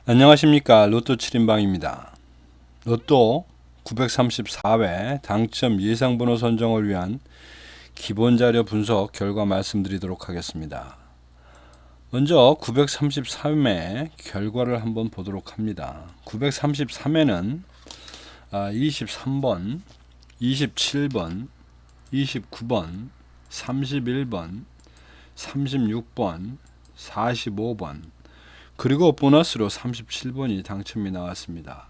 안녕하십니까. 로또 7인방입니다. 로또 934회 당첨 예상번호 선정을 위한 기본자료 분석 결과 말씀드리도록 하겠습니다. 먼저 933회 결과를 한번 보도록 합니다. 933회는 23번, 27번, 29번, 31번, 36번, 45번, 그리고 보너스로 37번이 당첨이 나왔습니다.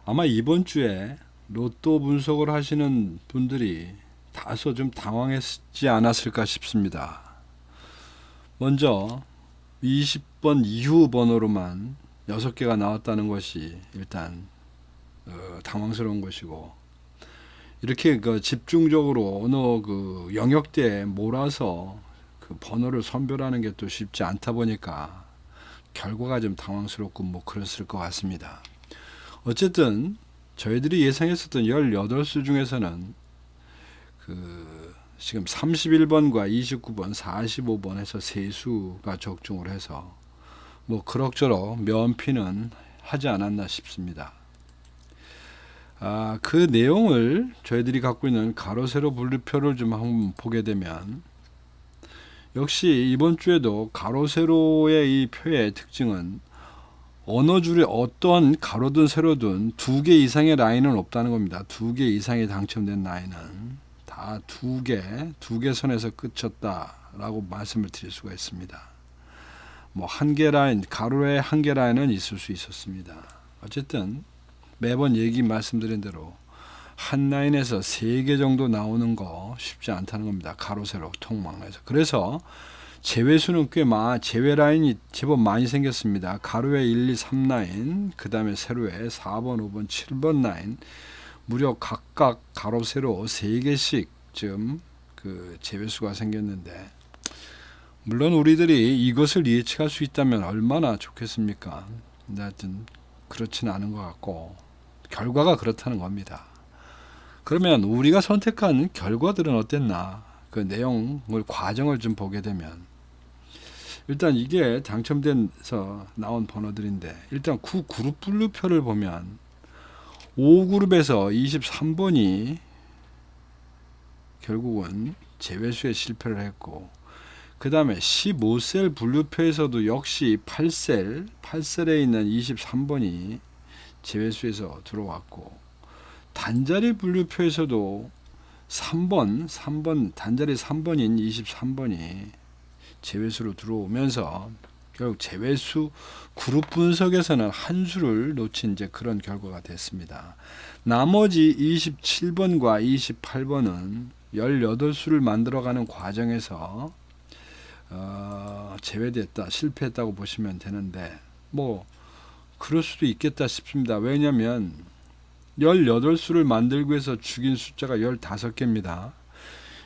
아마 이번 주에 로또 분석을 하시는 분들이 다소 좀 당황했지 않았을까 싶습니다. 먼저 20번 이후 번호로만 6개가 나왔다는 것이 일단 당황스러운 것이고, 이렇게 집중적으로 어느 영역대에 몰아서 그 번호를 선별하는 게 또 쉽지 않다 보니까 결과가 좀 당황스럽고 뭐 그랬을 것 같습니다. 어쨌든 저희들이 예상했었던 18수 중에서는 지금 31번과 29번, 45번 해서 3수가 적중을 해서 뭐 그럭저럭 면피는 하지 않았나 싶습니다. 그 내용을 저희들이 갖고 있는 가로 세로 분류표를 좀 한번 보게 되면, 역시 이번 주에도 가로 세로의 이 표의 특징은 어느 줄에 어떤 가로든 세로든 2개 이상의 라인은 없다는 겁니다. 2개 이상이 당첨된 라인은 다 2개 선에서 끝쳤다라고 말씀을 드릴 수가 있습니다. 뭐 한 개 라인, 가로에 한 개 라인은 있을 수 있었습니다. 어쨌든 매번 말씀드린 대로 한 라인에서 3개 정도 나오는 거 쉽지 않다는 겁니다. 가로 세로 통망에서. 그래서 제외수는 제외 라인이 제법 많이 생겼습니다. 가로에 1, 2, 3 라인, 그 다음에 세로에 4번, 5번, 7번 라인, 무려 각각 가로 세로 3개씩 좀 제외수가 생겼는데, 물론 우리들이 이것을 예측할 수 있다면 얼마나 좋겠습니까? 근데 하여튼 그렇지는 않은 것 같고 결과가 그렇다는 겁니다. 그러면 우리가 선택한 결과들은 어땠나? 그 내용을, 과정을 좀 보게 되면, 일단 이게 당첨돼서 나온 번호들인데, 일단 그룹 분류표를 보면 5그룹에서 23번이 결국은 제외수에 실패를 했고, 그 다음에 15셀 분류표에서도 역시 8셀에 있는 23번이 제외수에서 들어왔고, 단자리 분류표에서도 3번 단자리 3번인 23번이 제외수로 들어오면서 결국 제외수 그룹 분석에서는 한 수를 놓친 그런 결과가 됐습니다. 나머지 27번과 28번은 18수를 만들어가는 과정에서 제외됐다, 실패했다고 보시면 되는데, 뭐 그럴 수도 있겠다 싶습니다. 왜냐하면 18수를 만들기 위해서 죽인 숫자가 15개입니다.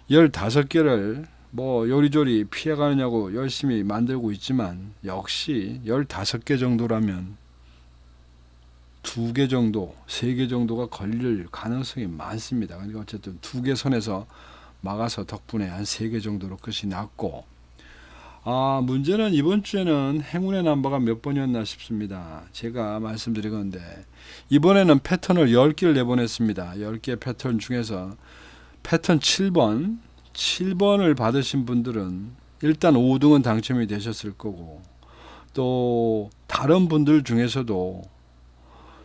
15개를 뭐 요리조리 피해가느냐고 열심히 만들고 있지만, 역시 15개 정도라면 2개 정도, 3개 정도가 걸릴 가능성이 많습니다. 그러니까 어쨌든 2개 선에서 막아서 덕분에 한 3개 정도로 끝이 났고, 문제는 이번 주에는 행운의 넘버가 몇 번이었나 싶습니다. 제가 말씀드린 건데, 이번에는 패턴을 10개를 내보냈습니다. 10개 패턴 중에서 패턴 7번을 받으신 분들은 일단 5등은 당첨이 되셨을 거고, 또 다른 분들 중에서도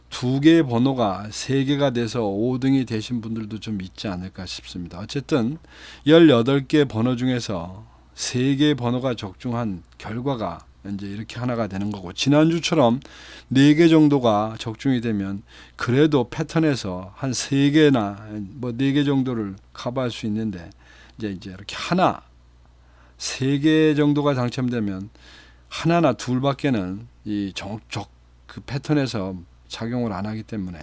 2개의 번호가 3개가 돼서 5등이 되신 분들도 좀 있지 않을까 싶습니다. 어쨌든 18개 번호 중에서 3개의 번호가 적중한 결과가 이제 이렇게 하나가 되는 거고, 지난주처럼 4개 정도가 적중이 되면 그래도 패턴에서 한 3개나 뭐 4개 정도를 커버할 수 있는데, 이제 이렇게 3개 정도가 당첨되면 하나나 둘밖에는 그 패턴에서 작용을 안 하기 때문에,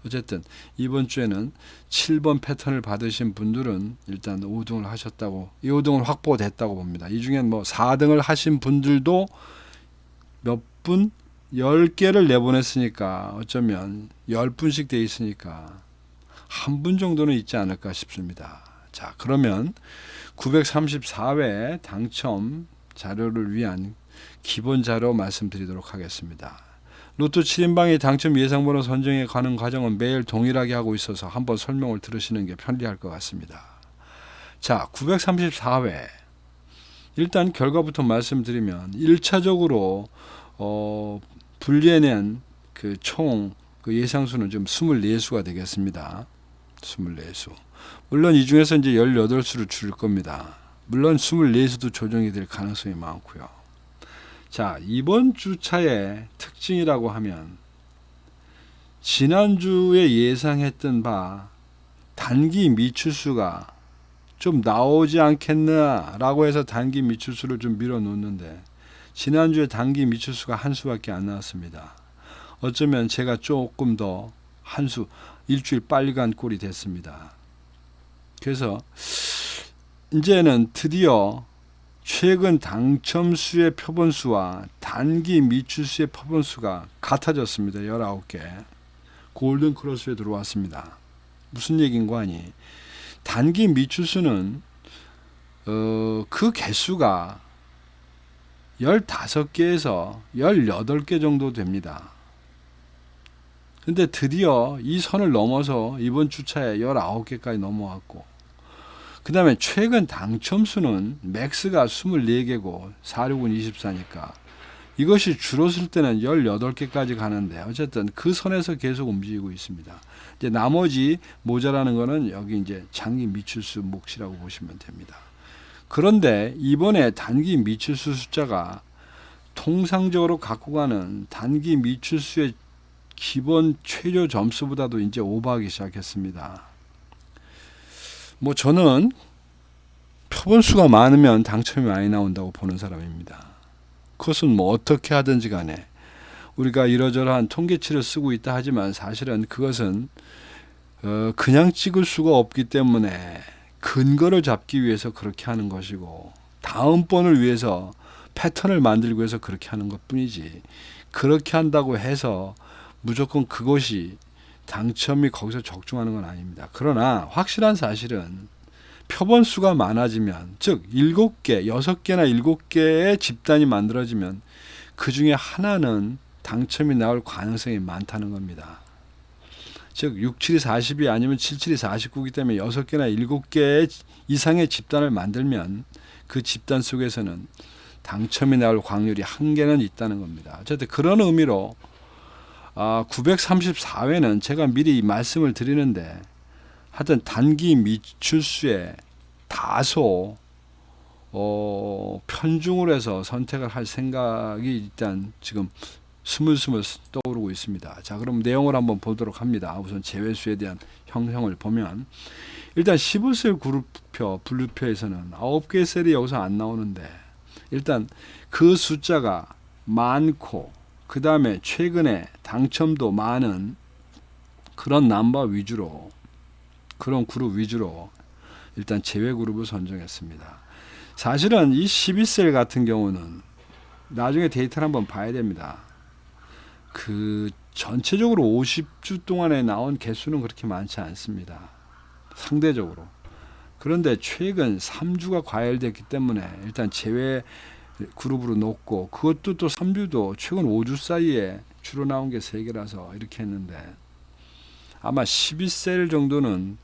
어쨌든 이번 주에는 7번 패턴을 받으신 분들은 일단 5등을 하셨다고, 5등을 확보됐다고 봅니다. 이 중엔 뭐 4등을 하신 분들도 몇 분, 10개를 내보냈으니까 어쩌면 10분씩 돼 있으니까 한 분 정도는 있지 않을까 싶습니다. 자, 그러면 934회 당첨 자료를 위한 기본 자료 말씀드리도록 하겠습니다. 로또 7인방의 당첨 예상번호 선정에 가는 과정은 매일 동일하게 하고 있어서 한번 설명을 들으시는 게 편리할 것 같습니다. 자, 934회. 일단 결과부터 말씀드리면 1차적으로 분리해낸 그 총 그 예상수는 좀 24수가 되겠습니다. 24수. 물론 이 중에서 이제 18수를 줄일 겁니다. 물론 24수도 조정이 될 가능성이 많고요. 자, 이번 주차의 특징이라고 하면 지난주에 예상했던 바 단기 미출수가 좀 나오지 않겠느라고 해서 단기 미출수를 좀 밀어놓는데 지난주에 단기 미출수가 한 수밖에 안 나왔습니다. 어쩌면 제가 조금 더 한 수, 일주일 빨리 간 꼴이 됐습니다. 그래서 이제는 드디어 최근 당첨수의 표본수와 단기 미출수의 표본수가 같아졌습니다. 19개. 골든 크로스에 들어왔습니다. 무슨 얘기인가 하니 단기 미출수는 그 개수가 15개에서 18개 정도 됩니다. 근데 드디어 이 선을 넘어서 이번 주차에 19개까지 넘어왔고, 그 다음에 최근 당첨수는 맥스가 24개고 469는 24니까 이것이 줄었을 때는 18개까지 가는데 어쨌든 그 선에서 계속 움직이고 있습니다. 이제 나머지 모자라는 거는 여기 이제 장기 미출수 몫이라고 보시면 됩니다. 그런데 이번에 단기 미출수 숫자가 통상적으로 갖고 가는 단기 미출수의 기본 최저 점수보다도 이제 오버하기 시작했습니다. 뭐 저는 표본수가 많으면 당첨이 많이 나온다고 보는 사람입니다. 그것은 뭐 어떻게 하든지 간에 우리가 이러저러한 통계치를 쓰고 있다 하지만 사실은 그것은 그냥 찍을 수가 없기 때문에 근거를 잡기 위해서 그렇게 하는 것이고 다음번을 위해서 패턴을 만들기 위해서 그렇게 하는 것뿐이지, 그렇게 한다고 해서 무조건 그것이 당첨이 거기서 적중하는 건 아닙니다. 그러나 확실한 사실은 표본수가 많아지면, 즉 7개, 6개나 7개의 집단이 만들어지면 그 중에 하나는 당첨이 나올 가능성이 많다는 겁니다. 즉 67이 40이 아니면 77이 49이기 때문에 6개나 7개 이상의 집단을 만들면 그 집단 속에서는 당첨이 나올 확률이 한 개는 있다는 겁니다. 어쨌든 그런 의미로 934회는 제가 미리 말씀을 드리는데 하여튼 단기 미출수에 다소 편중을 해서 선택을 할 생각이 일단 지금 스물스물 떠오르고 있습니다. 자, 그럼 내용을 한번 보도록 합니다. 우선 제외수에 대한 형성을 보면 일단 15셀 그룹표 분류표에서는 9개의 셀이 여기서 안 나오는데 일단 그 숫자가 많고 그 다음에 최근에 당첨도 많은 그런 넘버 위주로, 그런 그룹 위주로 일단 제외 그룹을 선정했습니다. 사실은 이 12셀 같은 경우는 나중에 데이터를 한번 봐야 됩니다. 그 전체적으로 50주 동안에 나온 개수는 그렇게 많지 않습니다. 상대적으로. 그런데 최근 3주가 과열됐기 때문에 일단 제외 그룹으로 놓고, 그것도 또 3주도 최근 5주 사이에 주로 나온 게 3개라서 이렇게 했는데 아마 12셀 정도는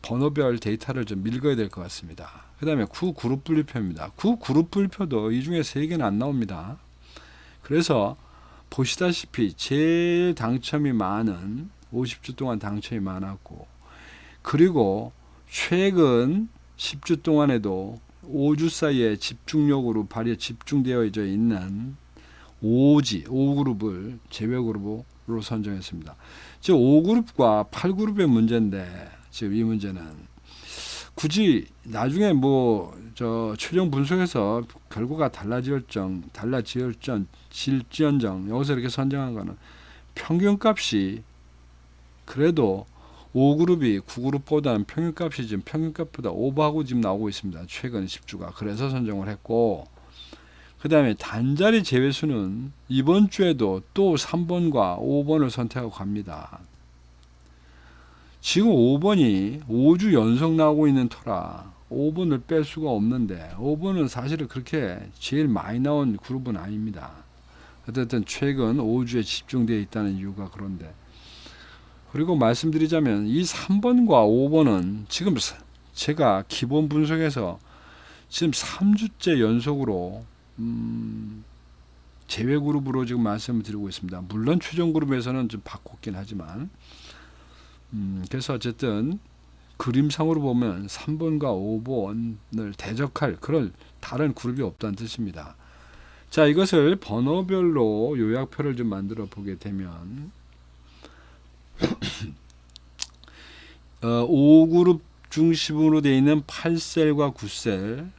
번호별 데이터를 좀 읽어야 될 것 같습니다. 그 다음에 9그룹 분류표입니다. 9그룹 분류표도 이 중에 3개는 안 나옵니다. 그래서 보시다시피 제일 당첨이 많은 50주 동안 당첨이 많았고, 그리고 최근 10주 동안에도 5주 사이에 집중적으로 집중되어 있는 5그룹을 제외 그룹으로 선정했습니다. 즉 5그룹과 8그룹의 문제인데, 지금 이 문제는 굳이 나중에 최종 분석에서 결과가 달라질지언정 여기서 이렇게 선정한 거는 평균값이 그래도 5그룹이 9그룹보다는 평균값이 지금 평균값보다 오버하고 지금 나오고 있습니다. 최근 10주가. 그래서 선정을 했고, 그 다음에 단자리 제외수는 이번 주에도 또 3번과 5번을 선택하고 갑니다. 지금 5번이 5주 연속 나오고 있는 터라 5번을 뺄 수가 없는데 5번은 사실은 그렇게 제일 많이 나온 그룹은 아닙니다. 어쨌든 최근 5주에 집중되어 있다는 이유가 그런데, 그리고 말씀드리자면 이 3번과 5번은 지금 제가 기본 분석에서 지금 3주째 연속으로 제외 그룹으로 지금 말씀을 드리고 있습니다. 물론 최종 그룹에서는 좀 바꿨긴 하지만 그래서 어쨌든 그림상으로 보면 3번과 5번을 대적할 그런 다른 그룹이 없다는 뜻입니다. 자, 이것을 번호별로 요약표를 좀 만들어 보게 되면 5그룹 중심으로 되어 있는 8셀과 9셀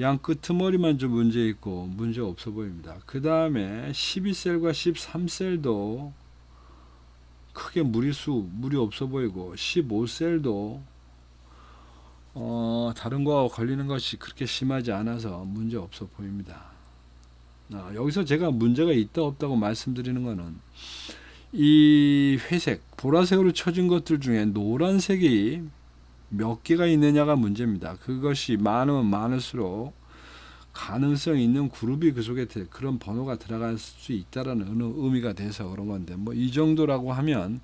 양 끄트머리만 좀 문제 있고 문제 없어 보입니다. 그 다음에 12셀과 13셀도 크게 무리 없어 보이고 15셀도 다른 거하고 걸리는 것이 그렇게 심하지 않아서 문제 없어 보입니다. 여기서 제가 문제가 있다 없다고 말씀드리는 거는 이 회색, 보라색으로 쳐진 것들 중에 노란색이 몇 개가 있느냐가 문제입니다. 그것이 많으면 많을수록 가능성 있는 그룹이 그 속에 그런 번호가 들어갈 수 있다라는 의미가 돼서 그런 건데, 뭐 이 정도라고 하면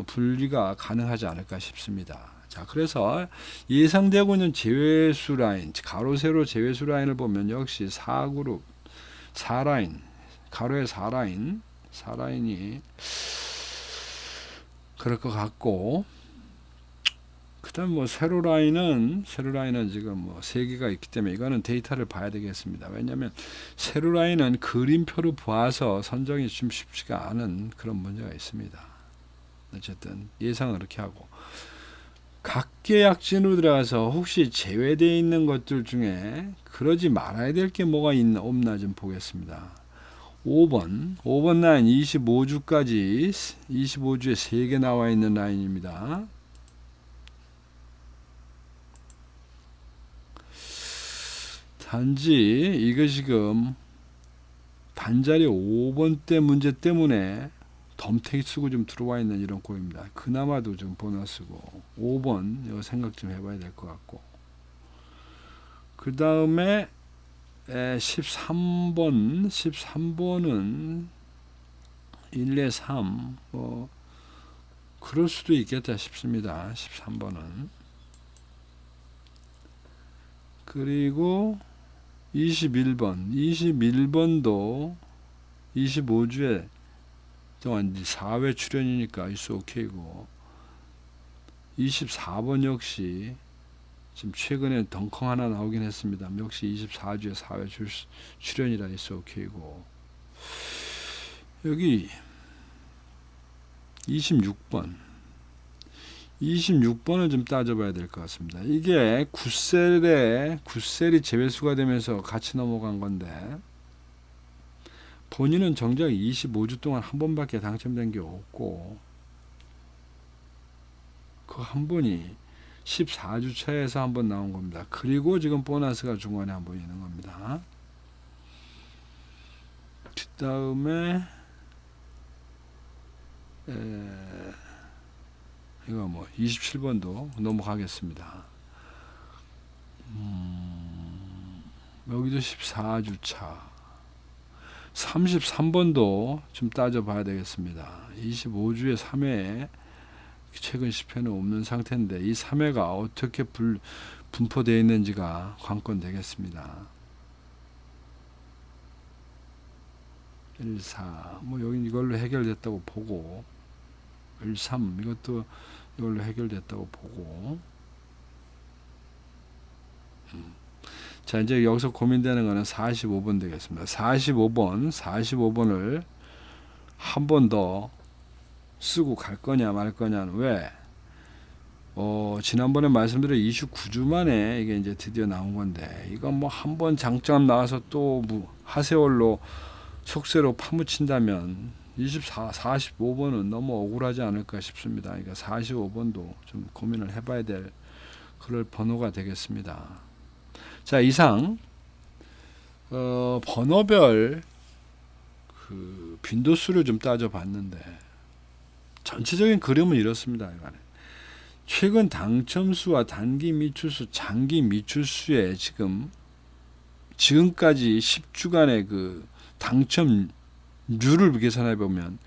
분리가 가능하지 않을까 싶습니다. 자, 그래서 예상되고 있는 제외수 라인, 가로 세로 제외수 라인을 보면 역시 4그룹 4라인, 가로에 4라인이 그럴 것 같고, 그 다음 뭐 세로 라인은 지금 뭐 3개가 있기 때문에 이거는 데이터를 봐야 되겠습니다. 왜냐하면 세로 라인은 그림표로 봐서 선정이 좀 쉽지가 않은 그런 문제가 있습니다. 어쨌든 예상은 그렇게 하고, 각계 약진으로 들어가서 혹시 제외되어 있는 것들 중에 그러지 말아야 될 게 뭐가 없나 좀 보겠습니다. 5번 라인 25주까지 25주에 3개 나와 있는 라인입니다. 단지 이거 지금 반자리 5번대 문제 때문에 덤태기 쓰고 좀 들어와 있는 이런 꼴입니다. 그나마도 좀 보너스고 5번 이거 생각 좀 해봐야 될 것 같고, 그 다음에 13번은 1, 2, 3 뭐 그럴 수도 있겠다 싶습니다. 13번은. 그리고 21번도 25주에 동안 4회 출연이니까 있어 오케이고, 24번 역시 지금 최근에 덩컨 하나 나오긴 했습니다. 역시 24주에 4회 출연이라 있어 오케이고, 여기 26번을 좀 따져봐야 될 것 같습니다. 이게 9셀이 제외수가 되면서 같이 넘어간 건데, 본인은 정작 25주 동안 한 번밖에 당첨된 게 없고, 그 한 번이 14주 차에서 한 번 나온 겁니다. 그리고 지금 보너스가 중간에 한 번 있는 겁니다. 그 다음에 이거 뭐 27번도 넘어가겠습니다. 여기도 14주 차. 33번도 좀 따져봐야 되겠습니다. 25주에 3회에 최근 10회는 없는 상태인데 이 3회가 어떻게 분포되어 있는지가 관건 되겠습니다. 1, 4, 뭐 여기 이걸로 해결됐다고 보고, 1, 3 이것도 이걸로 해결됐다고 보고, 자, 이제 여기서 고민되는 거는 45번 되겠습니다. 45번을 한 번 더 쓰고 갈 거냐 말 거냐는, 왜? 지난번에 말씀드린 29주 만에 이게 이제 드디어 나온 건데, 이건 뭐 한 번 장점 나와서 또 하세월로 속세로 파묻힌다면 45번은 너무 억울하지 않을까 싶습니다. 그러니까 45번도 좀 고민을 해봐야 될 그럴 번호가 되겠습니다. 자, 이상 번호별 그 빈도수를 좀 따져봤는데 전체적인 그림은 이렇습니다. 이간에 최근 당첨수와 단기 미출수, 장기 미출수의 지금까지 10주간의 그 당첨률을 계산해 보면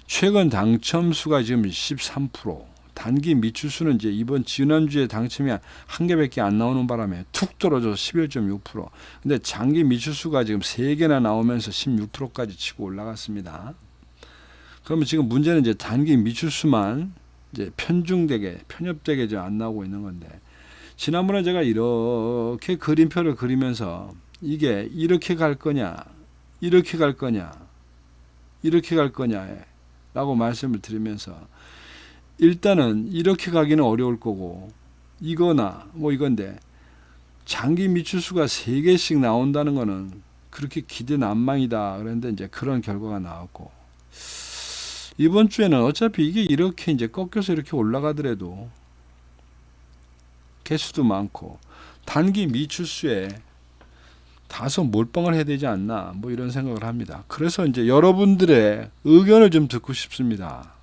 최근 당첨수가 지금 13%, 단기 미출수는 이제 지난주에 당첨이 한 개밖에 안 나오는 바람에 툭 떨어져서 11.6%. 근데 장기 미출수가 지금 3개나 나오면서 16%까지 치고 올라갔습니다. 그러면 지금 문제는 이제 단기 미출수만 이제 편협되게 이제 안 나오고 있는 건데, 지난번에 제가 이렇게 그림표를 그리면서 이게 이렇게 갈 거냐, 이렇게 갈 거냐, 이렇게 갈 거냐 라고 말씀을 드리면서, 일단은 이렇게 가기는 어려울 거고, 이거나 뭐 이건데, 장기 미출수가 3개씩 나온다는 거는 그렇게 기대 난망이다 그랬는데, 이제 그런 결과가 나왔고, 이번 주에는 어차피 이게 이렇게 이제 꺾여서 이렇게 올라가더라도 개수도 많고 단기 미출수에 다소 몰빵을 해야 되지 않나, 뭐 이런 생각을 합니다. 그래서 이제 여러분들의 의견을 좀 듣고 싶습니다.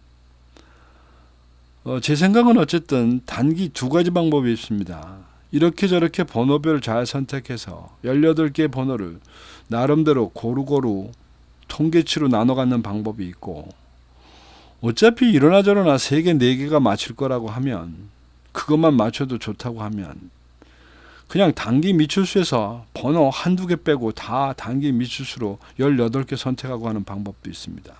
제 생각은 어쨌든 단기 2가지 방법이 있습니다. 이렇게 저렇게 번호별 잘 선택해서 18개의 번호를 나름대로 고루고루 통계치로 나눠 갖는 방법이 있고, 어차피 이러나 저러나 3개, 4개가 맞출 거라고 하면, 그것만 맞춰도 좋다고 하면 그냥 단기 미출수에서 번호 한두 개 빼고 다 단기 미출수로 18개 선택하고 하는 방법도 있습니다.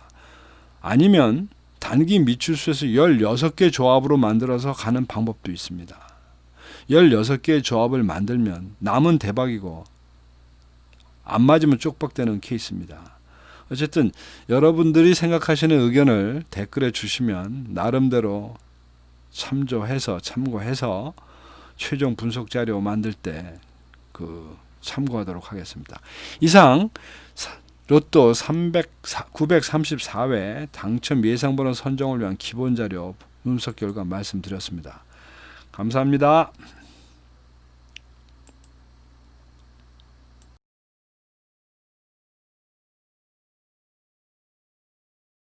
아니면 단기 미출수에서 16개 조합으로 만들어서 가는 방법도 있습니다. 16개의 조합을 만들면 남은 대박이고 안 맞으면 쪽박되는 케이스입니다. 어쨌든 여러분들이 생각하시는 의견을 댓글에 주시면 나름대로 참고해서 최종 분석 자료 만들 때 참고하도록 하겠습니다. 이상 로또 934회 당첨 예상번호 선정을 위한 기본 자료 분석 결과 말씀드렸습니다. 감사합니다.